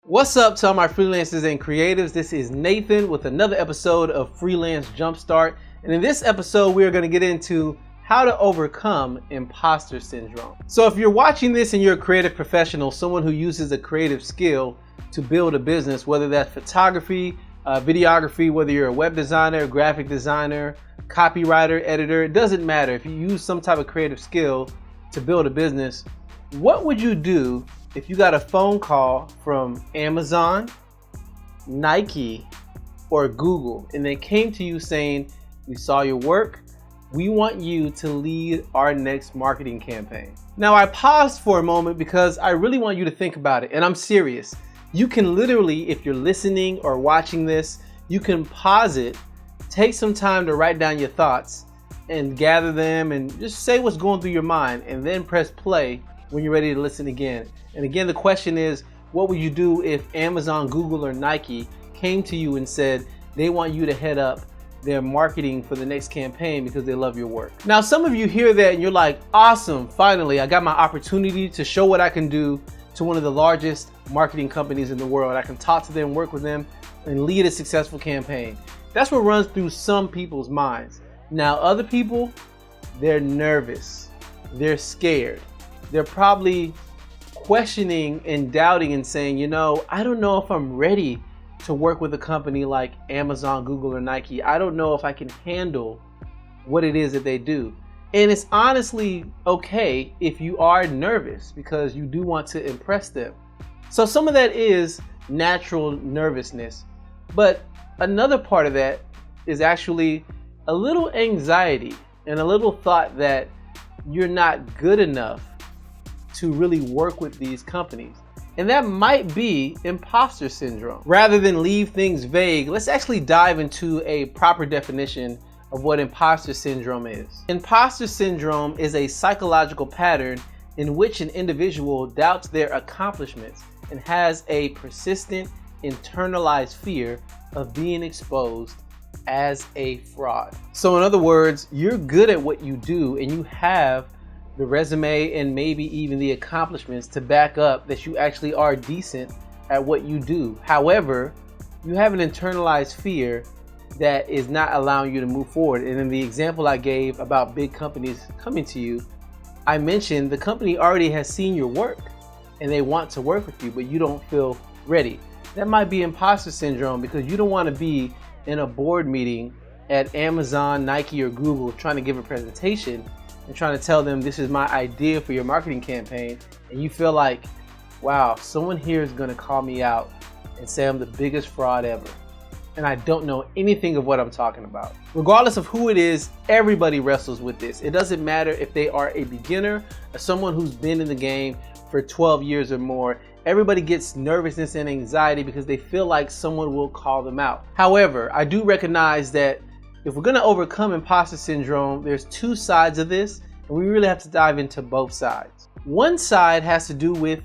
What's up to all my freelancers and creatives? This is Nathan with another episode of Freelance Jumpstart. And in this episode, we are going to get into how to overcome imposter syndrome. So if you're watching this and you're a creative professional, someone who uses a creative skill to build a business, whether that's photography, videography, whether you're a web designer, graphic designer, copywriter, editor, it doesn't matter. If you use some type of creative skill to build a business, what would you do if you got a phone call from Amazon, Nike, or Google, and they came to you saying, we saw your work, we want you to lead our next marketing campaign? Now, I paused for a moment because I really want you to think about it, and I'm serious. You can literally, if you're listening or watching this, you can pause it, take some time to write down your thoughts and gather them and just say what's going through your mind, and then press play when you're ready to listen again. And again, the question is, what would you do if Amazon, Google, or Nike came to you and said they want you to head up their marketing for the next campaign because they love your work? Now, some of you hear that and you're like, awesome, finally, I got my opportunity to show what I can do to one of the largest marketing companies in the world. I can talk to them, work with them, and lead a successful campaign. That's what runs through some people's minds. Now, other people, they're nervous, they're scared. They're probably questioning and doubting and saying, I don't know if I'm ready to work with a company like Amazon, Google, or Nike. I don't know if I can handle what it is that they do. And it's honestly okay if you are nervous because you do want to impress them. So some of that is natural nervousness. But another part of that is actually a little anxiety and a little thought that you're not good enough to really work with these companies. And that might be imposter syndrome. Rather than leave things vague, let's actually dive into a proper definition of what imposter syndrome is. Imposter syndrome is a psychological pattern in which an individual doubts their accomplishments and has a persistent internalized fear of being exposed as a fraud. So in other words, you're good at what you do and you have the resume and maybe even the accomplishments to back up that you actually are decent at what you do. However, you have an internalized fear that is not allowing you to move forward. And in the example I gave about big companies coming to you, I mentioned the company already has seen your work and they want to work with you, but you don't feel ready. That might be imposter syndrome because you don't want to be in a board meeting at Amazon, Nike, or Google trying to give a presentation and trying to tell them this is my idea for your marketing campaign, and you feel like, wow, someone here is going to call me out and say I'm the biggest fraud ever, and I don't know anything of what I'm talking about. Regardless of who it is, everybody wrestles with this. It doesn't matter if they are a beginner or someone who's been in the game for 12 years or more. Everybody gets nervousness and anxiety because they feel like someone will call them out. However, I do recognize that if we're going to overcome imposter syndrome, there's two sides of this, and we really have to dive into both sides. One side has to do with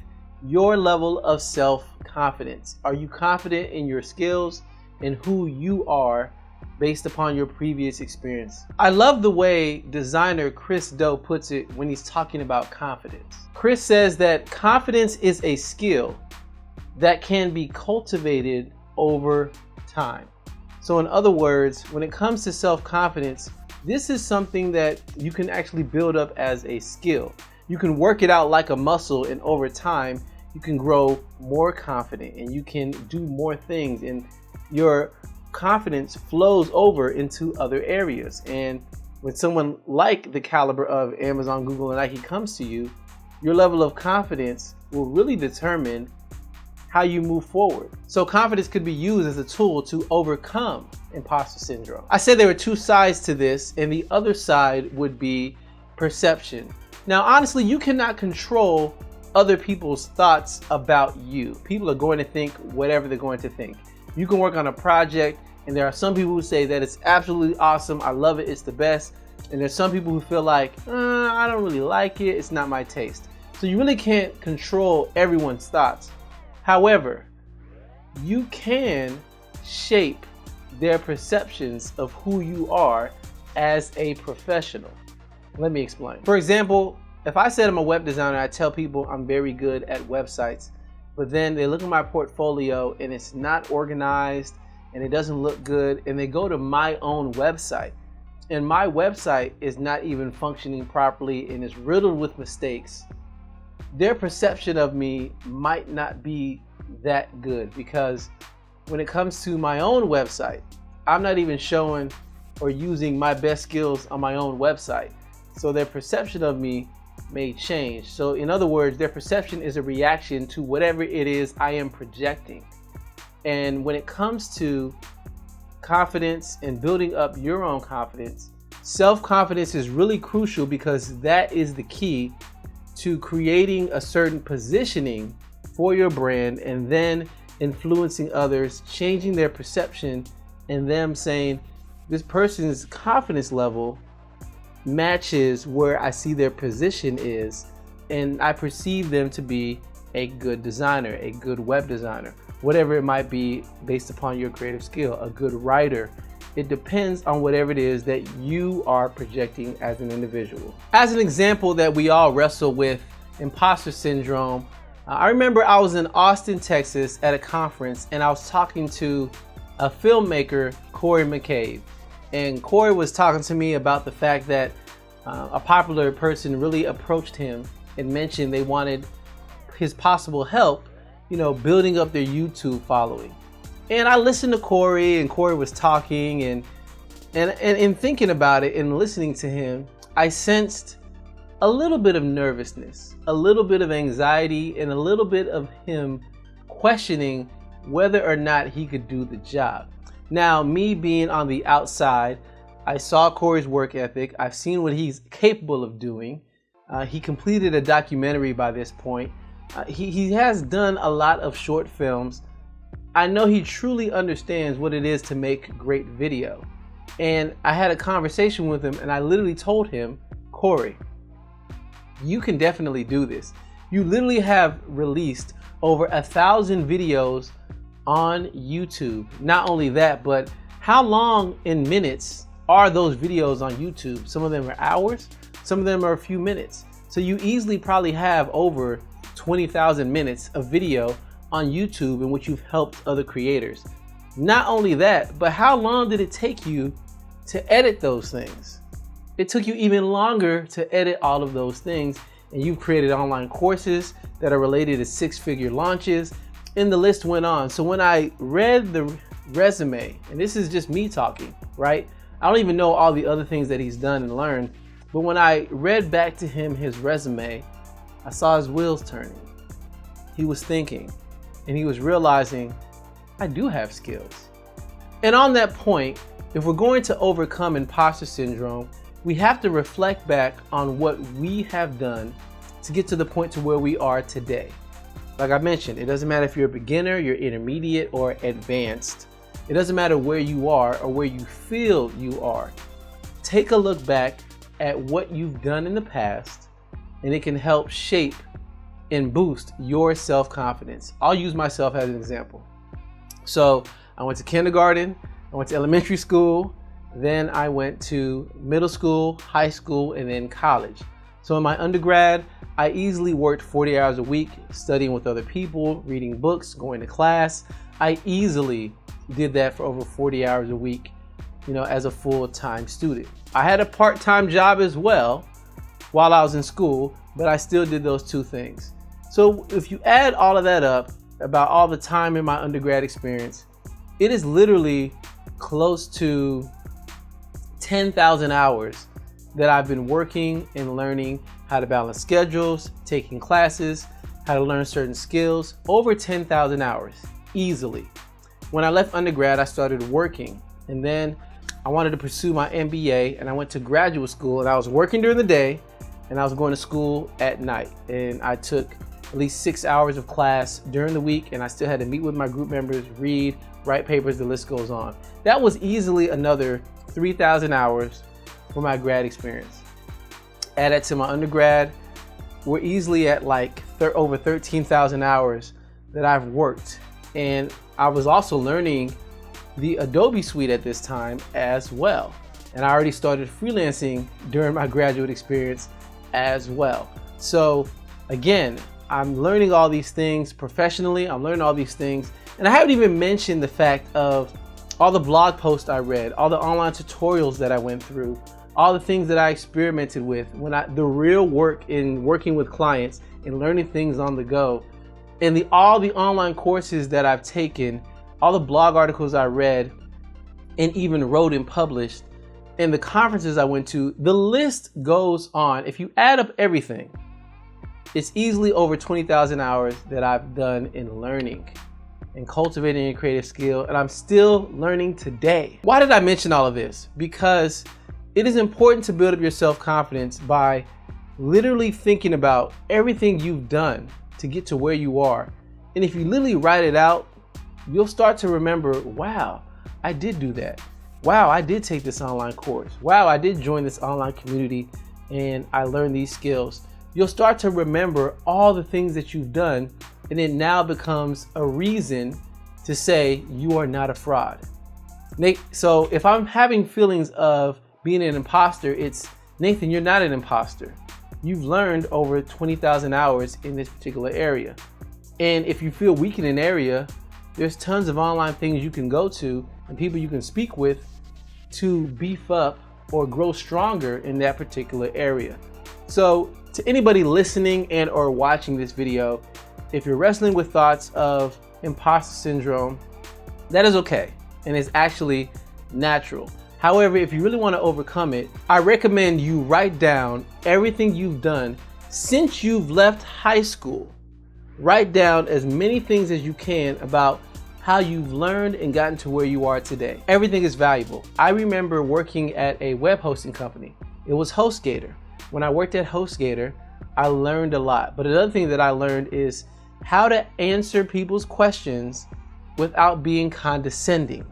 your level of self-confidence. Are you confident in your skills and who you are based upon your previous experience? I love the way designer Chris Do puts it when he's talking about confidence. Chris says that confidence is a skill that can be cultivated over time. So in other words, when it comes to self-confidence, this is something that you can actually build up as a skill. You can work it out like a muscle, and over time, you can grow more confident and you can do more things, and your confidence flows over into other areas. And when someone like the caliber of Amazon, Google, and Nike comes to you, your level of confidence will really determine how you move forward. So confidence could be used as a tool to overcome imposter syndrome. I said there were two sides to this, and the other side would be perception. Now, honestly, you cannot control other people's thoughts about you. People are going to think whatever they're going to think. You can work on a project, and there are some people who say that it's absolutely awesome, I love it, it's the best. And there's some people who feel like, I don't really like it, it's not my taste. So you really can't control everyone's thoughts. However, you can shape their perceptions of who you are as a professional. Let me explain. For example, if I said I'm a web designer, I tell people I'm very good at websites. but then they look at my portfolio and it's not organized and it doesn't look good, and they go to my own website and my website is not even functioning properly and is riddled with mistakes, their perception of me might not be that good, because when it comes to my own website, I'm not even showing or using my best skills on my own website. So their perception of me may change. So in other words, their perception is a reaction to whatever it is I am projecting. And when it comes to confidence and building up your own confidence, self-confidence is really crucial, because that is the key to creating a certain positioning for your brand and then influencing others, changing their perception, and them saying, this person's confidence level matches where I see their position is, and I perceive them to be a good designer, a good web designer, whatever it might be based upon your creative skill, a good writer. It depends on whatever it is that you are projecting as an individual. As an example that we all wrestle with, imposter syndrome, I remember I was in Austin, Texas at a conference, and I was talking to a filmmaker, Corey McCabe. And Corey was talking to me about the fact that a popular person really approached him and mentioned they wanted his possible help, building up their YouTube following. And I listened to Corey, and Corey was talking, and in thinking about it and listening to him, I sensed a little bit of nervousness, a little bit of anxiety, and a little bit of him questioning whether or not he could do the job. Now, me being on the outside, I saw Corey's work ethic. I've seen what he's capable of doing. He completed a documentary by this point. He has done a lot of short films. I know he truly understands what it is to make great video. And I had a conversation with him, and I literally told him, Corey, you can definitely do this. You literally have released over 1,000 videos on YouTube. Not only that, but how long in minutes are those videos on YouTube? Some of them are hours, some of them are a few minutes. So you easily probably have over 20,000 minutes of video on YouTube in which you've helped other creators. Not only that, but how long did it take you to edit those things? It took you even longer to edit all of those things, and you've created online courses that are related to six-figure launches, and the list went on. So when I read the resume, and this is just me talking, right? I don't even know all the other things that he's done and learned, but when I read back to him his resume, I saw his wheels turning. He was thinking, and he was realizing, I do have skills. And on that point, if we're going to overcome imposter syndrome, we have to reflect back on what we have done to get to the point to where we are today. Like I mentioned, it doesn't matter if you're a beginner, you're intermediate, or advanced. It doesn't matter where you are or where you feel you are. Take a look back at what you've done in the past, and it can help shape and boost your self-confidence. I'll use myself as an example. So I went to kindergarten, I went to elementary school, then I went to middle school, high school, and then college. So in my undergrad, I easily worked 40 hours a week, studying with other people, reading books, going to class. I easily did that for over 40 hours a week, as a full-time student. I had a part-time job as well while I was in school, but I still did those two things. So if you add all of that up, about all the time in my undergrad experience, it is literally close to 10,000 hours that I've been working and learning how to balance schedules, taking classes, how to learn certain skills. Over 10,000 hours, easily. When I left undergrad, I started working, and then I wanted to pursue my MBA, and I went to graduate school, and I was working during the day, and I was going to school at night. And I took at least 6 hours of class during the week, and I still had to meet with my group members, read, write papers, the list goes on. That was easily another 3,000 hours for my grad experience. Add that to my undergrad, we're easily at like over 13,000 hours that I've worked. And I was also learning the Adobe suite at this time as well. And I already started freelancing during my graduate experience as well. So again, I'm learning all these things professionally. I'm learning all these things. And I haven't even mentioned the fact of all the blog posts I read, all the online tutorials that I went through, all the things that I experimented with the real work in working with clients and learning things on the go, and all the online courses that I've taken, all the blog articles I read and even wrote and published, and the conferences I went to. The list goes on. If you add up everything, it's easily over 20,000 hours that I've done in learning and cultivating a creative skill, and I'm still learning today. Why did I mention all of this? Because it is important to build up your self-confidence by literally thinking about everything you've done to get to where you are. And if you literally write it out, you'll start to remember, wow, I did do that. Wow, I did take this online course. Wow, I did join this online community and I learned these skills. You'll start to remember all the things that you've done, and it now becomes a reason to say you are not a fraud. So if I'm having feelings of being an imposter, it's, Nathan, you're not an imposter. You've learned over 20,000 hours in this particular area. And if you feel weak in an area, there's tons of online things you can go to and people you can speak with to beef up or grow stronger in that particular area. So to anybody listening and or watching this video, if you're wrestling with thoughts of imposter syndrome, that is okay. And it's actually natural. However, if you really want to overcome it, I recommend you write down everything you've done since you've left high school. Write down as many things as you can about how you've learned and gotten to where you are today. Everything is valuable. I remember working at a web hosting company. It was HostGator. When I worked at HostGator, I learned a lot. But another thing that I learned is how to answer people's questions without being condescending.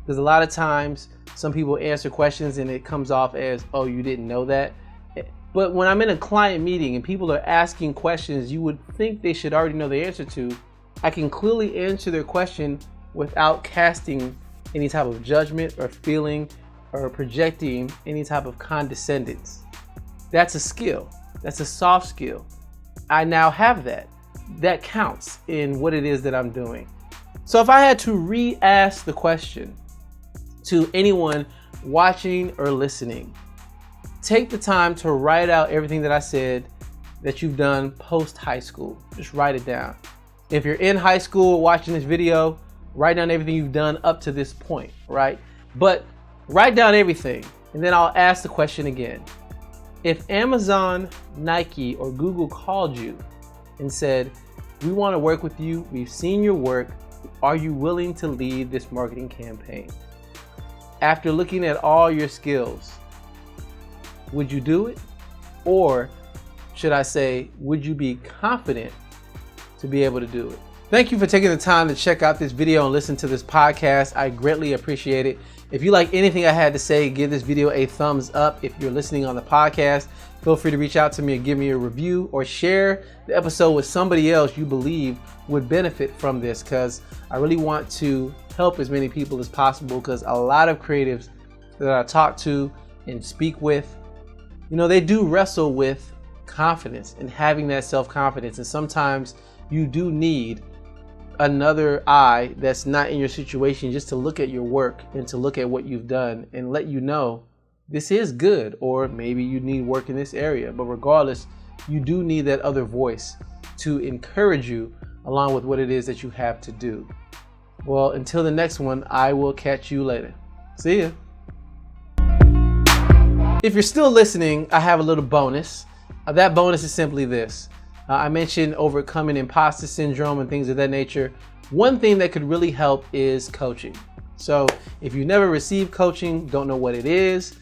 Because a lot of times, some people answer questions and it comes off as, oh, you didn't know that. But when I'm in a client meeting and people are asking questions you would think they should already know the answer to, I can clearly answer their question without casting any type of judgment or feeling or projecting any type of condescendence. That's a skill. That's a soft skill. I now have that. That counts in what it is that I'm doing. So if I had to re-ask the question to anyone watching or listening, take the time to write out everything that I said that you've done post high school. Just write it down. If you're in high school watching this video, write down everything you've done up to this point, right? But write down everything, and then I'll ask the question again. If Amazon, Nike, or Google called you and said, we want to work with you, we've seen your work, are you willing to lead this marketing campaign? After looking at all your skills, would you do it? Or should I say, would you be confident to be able to do it? Thank you for taking the time to check out this video and listen to this podcast. I greatly appreciate it. If you like anything I had to say, give this video a thumbs up. If you're listening on the podcast, feel free to reach out to me and give me a review or share the episode with somebody else you believe would benefit from this, because I really want to help as many people as possible, because a lot of creatives that I talk to and speak with, they do wrestle with confidence and having that self-confidence. And sometimes you do need another eye that's not in your situation just to look at your work and to look at what you've done and let you know this is good, or maybe you need work in this area. But regardless, you do need that other voice to encourage you along with what it is that you have to do. Well, until the next one, I will catch you later. See ya. If you're still listening, I have a little bonus. That bonus is simply this. I mentioned overcoming imposter syndrome and things of that nature. One thing that could really help is coaching. So if you never received coaching, don't know what it is,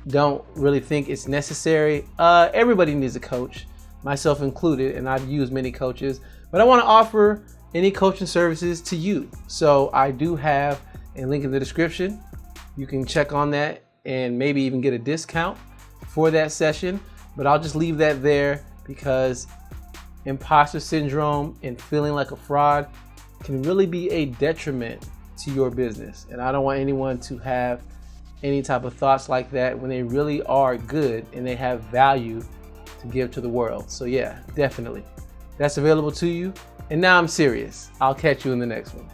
don't really think it's necessary, everybody needs a coach, myself included, and I've used many coaches, but I want to offer any coaching services to you. So I do have a link in the description. You can check on that and maybe even get a discount for that session, but I'll just leave that there because imposter syndrome and feeling like a fraud can really be a detriment to your business. And I don't want anyone to have any type of thoughts like that when they really are good and they have value to give to the world. So yeah, definitely that's available to you. And now I'm serious. I'll catch you in the next one.